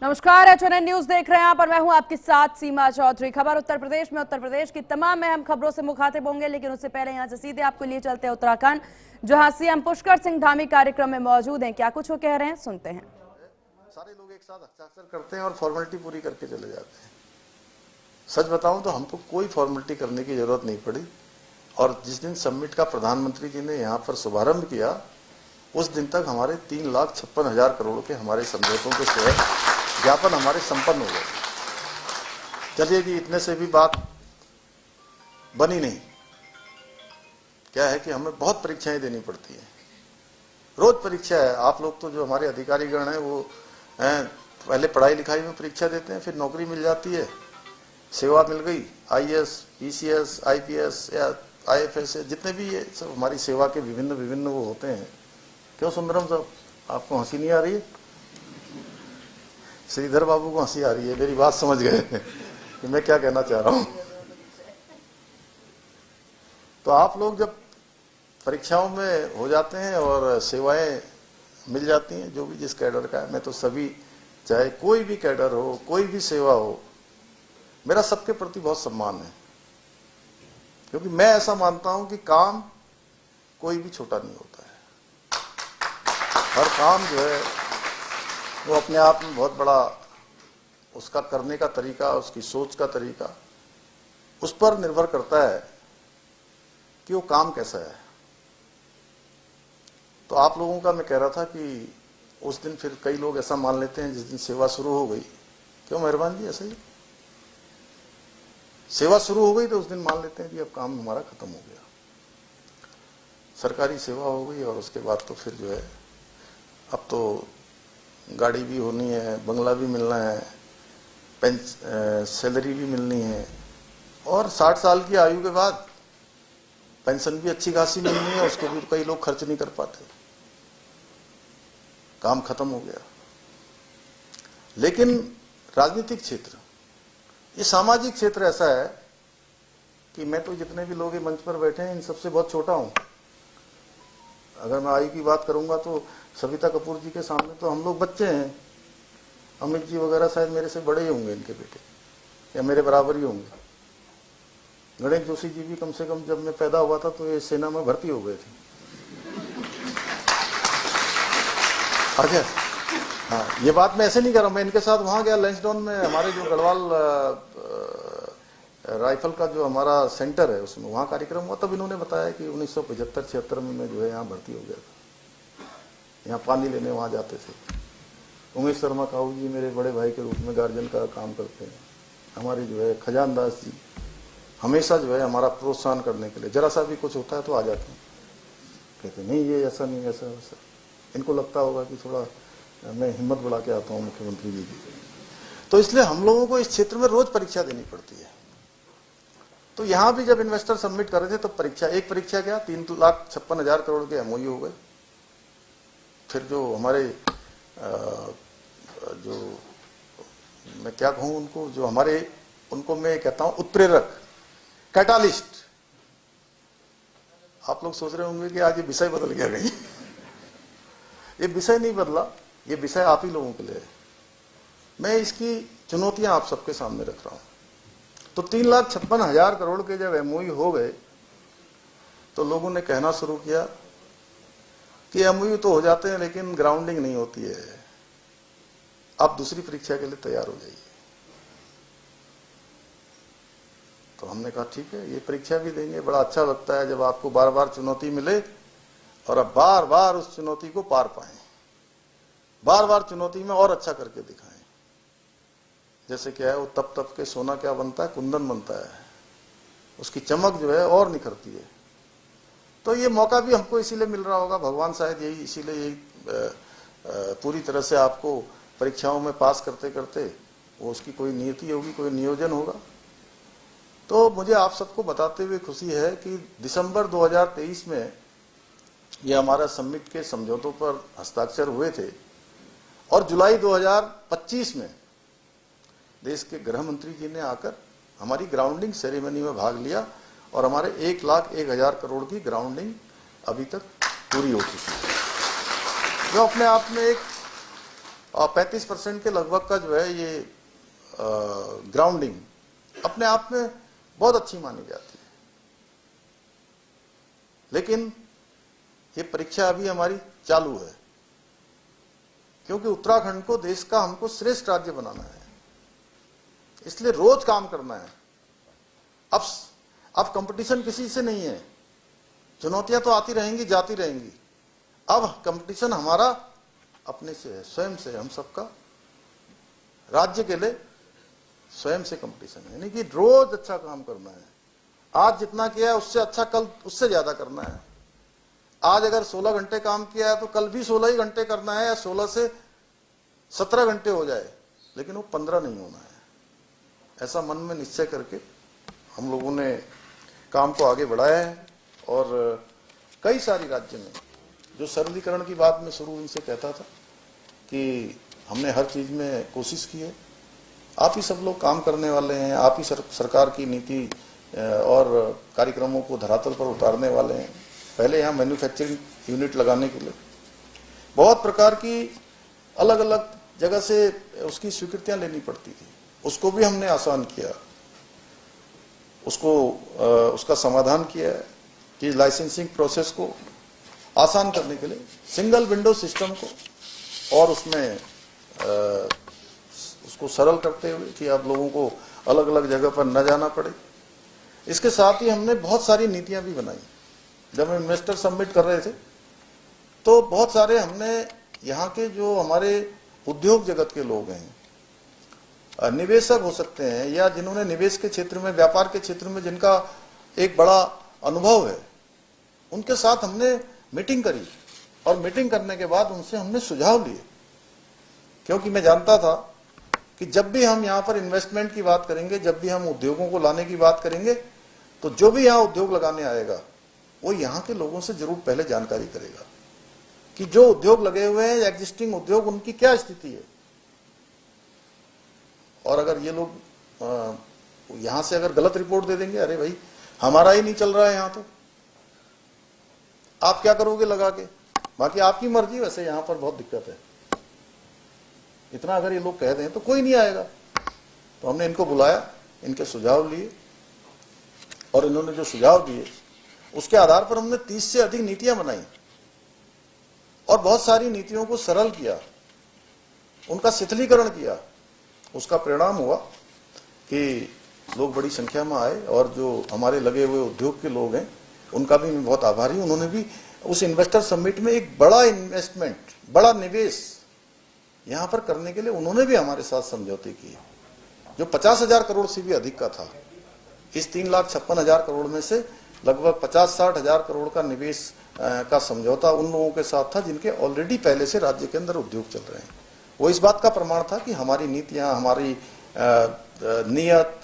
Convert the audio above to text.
नमस्कार, HNN news देख रहे हैं आप और मैं हूं आपके साथ सीमा चौधरी। खबर उत्तर प्रदेश में, उत्तर प्रदेश की तमाम अहम खबरों से मुखातिब होंगे, लेकिन उससे पहले यहां से सीधे आपको लिए चलते हैं उत्तराखंड, जहां सीएम पुष्कर सिंह धामी कार्यक्रम में मौजूद हैं। क्या कुछ वो कह रहे हैं, सुनते हैं। सारे लोग एक साथ हस्ताक्षर करते हैं और फॉर्मेलिटी पूरी करके चले जाते हैं। सच बताऊं तो हमको कोई फॉर्मेलिटी करने की जरूरत नहीं पड़ी और जिस दिन समिट का प्रधानमंत्री जी ने यहाँ पर शुभारंभ किया, उस दिन तक हमारे 3,56,000 करोड़ के हमारे समझौतों के शेयर ज्ञापन हमारे संपन्न हो गए। चलिए कि इतने से भी बात बनी नहीं। क्या है कि हमें बहुत परीक्षाएं देनी पड़ती है, रोज परीक्षा है। आप लोग तो जो हमारे अधिकारीगण हैं वो पहले पढ़ाई लिखाई में परीक्षा देते हैं, फिर नौकरी मिल जाती है, सेवा मिल गई, IAS, PCS, IPS या IFS, जितने भी ये सब हमारी सेवा के विभिन्न वो होते हैं। क्यों सुंदरम साहब, आपको हंसी नहीं आ रही है? श्रीधर बाबू को हंसी आ रही है, मेरी बात समझ गए कि मैं क्या कहना चाह रहा हूं। तो आप लोग जब परीक्षाओं में हो जाते हैं और सेवाएं मिल जाती हैं, जो भी जिस कैडर का है, मैं तो सभी, चाहे कोई भी कैडर हो, कोई भी सेवा हो, मेरा सबके प्रति बहुत सम्मान है, क्योंकि मैं ऐसा मानता हूं कि काम कोई भी छोटा नहीं होता है। हर काम जो है वो अपने आप में बहुत बड़ा, उसका करने का तरीका, उसकी सोच का तरीका, उस पर निर्भर करता है कि वो काम कैसा है। तो आप लोगों का मैं कह रहा था कि उस दिन फिर कई लोग ऐसा मान लेते हैं जिस दिन सेवा शुरू हो गई, क्यों मेहरबान जी, ऐसा ही सेवा शुरू हो गई तो उस दिन मान लेते हैं कि अब काम हमारा खत्म हो गया, सरकारी सेवा हो गई। और उसके बाद तो फिर जो है, अब तो गाड़ी भी होनी है, बंगला भी मिलना है, सैलरी भी मिलनी है, और 60 साल की आयु के बाद पेंशन भी अच्छी खासी मिलनी है, उसको भी कई लोग खर्च नहीं कर पाते, काम खत्म हो गया। लेकिन राजनीतिक क्षेत्र, ये सामाजिक क्षेत्र ऐसा है कि मैं तो जितने भी लोग मंच पर बैठे हैं इन सबसे बहुत छोटा हूं। अगर मैं आयु की बात करूंगा तो सविता कपूर जी के सामने तो हम लोग बच्चे हैं। अमित जी वगैरह शायद मेरे से बड़े ही होंगे, इनके बेटे, या मेरे बराबर ही होंगे। गणेश जोशी जी भी कम से कम जब मैं पैदा हुआ था तो ये सेना में भर्ती हो गए थे। अच्छा, हाँ, ये बात मैं ऐसे नहीं कर रहा हूं। मैं इनके साथ वहां गया लंचडाउन में, हमारे जो गढ़वाल राइफल का जो हमारा सेंटर है उसमें वहां कार्यक्रम हुआ, तब इन्होंने बताया कि 1975-76 में मैं जो है यहाँ भर्ती हो गया था। यहाँ पानी लेने वहां जाते थे। उमेश शर्मा काऊ जी मेरे बड़े भाई के रूप में गार्जियन का काम करते हैं। हमारे जो है खजान दास जी हमेशा जो है हमारा प्रोत्साहन करने के लिए, जरा सा भी कुछ होता है तो आ जाते हैं, कहते नहीं ये ऐसा नहीं, ऐसा वैसा। इनको लगता होगा कि थोड़ा मैं हिम्मत बढ़ा के आता हूँ मुख्यमंत्री जी की। तो इसलिए हम लोगों को इस क्षेत्र में रोज परीक्षा देनी पड़ती है। तो यहां भी जब इन्वेस्टर सबमिट कर रहे थे तो परीक्षा, एक परीक्षा क्या, 3,56,000 करोड़ के MOU हो गए। फिर जो हमारे जो मैं क्या कहूं उनको, जो हमारे, उनको मैं कहता हूं उत्प्रेरक, कैटालिस्ट। आप लोग सोच रहे होंगे कि आज ये विषय बदल गया कहीं। ये विषय नहीं बदला, ये विषय आप ही लोगों के लिए है। मैं इसकी चुनौतियां आप सबके सामने रख रहा हूं। तो 3,56,000 करोड़ के जब MOU हो गए तो लोगों ने कहना शुरू किया कि MOU तो हो जाते हैं लेकिन ग्राउंडिंग नहीं होती है, आप दूसरी परीक्षा के लिए तैयार हो जाइए। तो हमने कहा ठीक है, ये परीक्षा भी देंगे। बड़ा अच्छा लगता है जब आपको बार बार चुनौती मिले और अब बार बार उस चुनौती को पार पाएं, बार बार चुनौती में और अच्छा करके दिखाएं। जैसे क्या है, वो तप तप के सोना क्या बनता है, कुंदन बनता है, उसकी चमक जो है और निखरती है। तो ये मौका भी हमको इसीलिए मिल रहा होगा, भगवान शायद यही इसीलिए यही पूरी तरह से आपको परीक्षाओं में पास करते करते, वो उसकी कोई नियति होगी, कोई नियोजन होगा। तो मुझे आप सबको बताते हुए खुशी है कि दिसंबर 2023 में ये हमारा समिट के समझौतों पर हस्ताक्षर हुए थे और जुलाई 2025 में देश के गृह मंत्री जी ने आकर हमारी ग्राउंडिंग सेरेमनी में भाग लिया और हमारे 1,01,000 करोड़ की ग्राउंडिंग अभी तक पूरी हो चुकी है, जो अपने आप में एक और 35% के लगभग का जो है ये ग्राउंडिंग अपने आप में बहुत अच्छी मानी जाती है। लेकिन ये परीक्षा अभी हमारी चालू है, क्योंकि उत्तराखंड को देश का हमको श्रेष्ठ राज्य बनाना है, इसलिए रोज काम करना है। अब कंपटीशन किसी से नहीं है, चुनौतियां तो आती रहेंगी जाती रहेंगी। अब कंपटीशन हमारा अपने से है, स्वयं से, हम सबका राज्य के लिए स्वयं से कंपटीशन है, यानी कि रोज अच्छा काम करना है। आज जितना किया है उससे अच्छा कल उससे ज्यादा करना है। आज अगर 16 घंटे काम किया है तो कल भी 16 ही घंटे करना है, या 16 से 17 घंटे हो जाए, लेकिन वो 15 नहीं होना है। ऐसा मन में निश्चय करके हम लोगों ने काम को आगे बढ़ाया है। और कई सारी राज्य में जो सरलीकरण की बात मैं शुरू इनसे कहता था कि हमने हर चीज में कोशिश की है। आप ही सब लोग काम करने वाले हैं, आप ही सरकार की नीति और कार्यक्रमों को धरातल पर उतारने वाले हैं। पहले यहाँ मैन्युफैक्चरिंग यूनिट लगाने के लिए बहुत प्रकार की अलग अलग जगह से उसकी स्वीकृतियां लेनी पड़ती थी, उसको भी हमने आसान किया, उसका समाधान किया है कि लाइसेंसिंग प्रोसेस को आसान करने के लिए सिंगल विंडो सिस्टम को और उसमें उसको सरल करते हुए कि आप लोगों को अलग अलग जगह पर न जाना पड़े। इसके साथ ही हमने बहुत सारी नीतियां भी बनाई। जब हम इन्वेस्टर सबमिट कर रहे थे तो बहुत सारे हमने यहाँ के जो हमारे उद्योग जगत के लोग हैं, निवेशक हो सकते हैं, या जिन्होंने निवेश के क्षेत्र में, व्यापार के क्षेत्र में जिनका एक बड़ा अनुभव है, उनके साथ हमने मीटिंग करी। और मीटिंग करने के बाद उनसे हमने सुझाव लिए, क्योंकि मैं जानता था कि जब भी हम यहाँ पर इन्वेस्टमेंट की बात करेंगे, जब भी हम उद्योगों को लाने की बात करेंगे, तो जो भी यहाँ उद्योग लगाने आएगा वो यहाँ के लोगों से जरूर पहले जानकारी करेगा कि जो उद्योग लगे हुए हैं, एग्जिस्टिंग उद्योग, उनकी क्या स्थिति है। और अगर ये लोग यहां से अगर गलत रिपोर्ट दे देंगे, अरे भाई हमारा ही नहीं चल रहा है यहाँ, तो आप क्या करोगे लगा के, बाकी आपकी मर्जी। वैसे यहां पर बहुत दिक्कत है, इतना अगर ये लोग कह दें तो कोई नहीं आएगा। तो हमने इनको बुलाया, इनके सुझाव लिए, और इन्होंने जो सुझाव दिए उसके आधार पर हमने 30 से अधिक नीतियां बनाई और बहुत सारी नीतियों को सरल किया, उनका शिथिलीकरण किया। उसका परिणाम हुआ कि लोग बड़ी संख्या में आए, और जो हमारे लगे हुए उद्योग के लोग हैं उनका भी मैं बहुत आभारी हूं। उन्होंने भी उस इन्वेस्टर समिट में एक बड़ा इन्वेस्टमेंट, बड़ा निवेश यहां पर करने के लिए उन्होंने भी हमारे साथ समझौते किए, जो 50,000 करोड़ से भी अधिक का था। इस 3,56,000 करोड़ में से लगभग 50-60 हजार करोड़ का निवेश का समझौता उन लोगों के साथ था जिनके ऑलरेडी पहले से राज्य के अंदर उद्योग चल रहे हैं। वो इस बात का प्रमाण था कि हमारी नीतियां, हमारी नियत,